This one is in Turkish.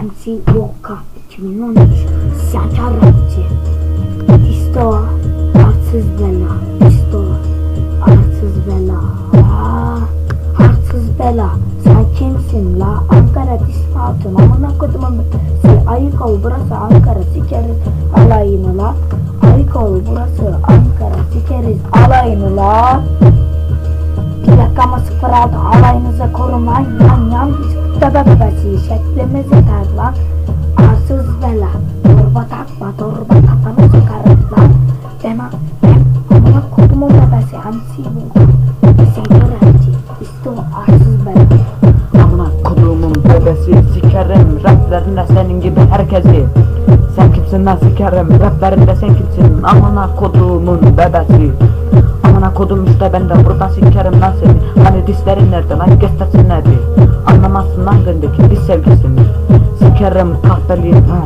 MC Volka 2013 isyankar rapçi. Disto arsız bela. Disto arsız bela. Arsız bela. Sen kimsin la? Ankara dispatın amına kodumun. Ayık ol, burası Ankara, sikeriz alayını la. Ayık ol, burası Ankara, sikeriz alayını la. Plakama 06 alayınıza korunmayın yan bebesi şeklimiz yeter lan. Arsız bela. Torba takma, torba kafanı sıkarım lan. Ben amına kodumun bebesi MC bu. Isyankar rapçi. Disto arsız bela. Amına kodumun bebesi, sikerim raplerinde senin gibi herkesi. Sen kimsin lan, sikerim raplerinde sen kimsin? Amına kodumun bebesi. Amına kodum işte, ben de burada sikerim lan seni. Hani dislerin nerede lan, göstersinler bir. Anlamazsın lan gündeki dis sevgisini. Sikerim kahpeliğin ha.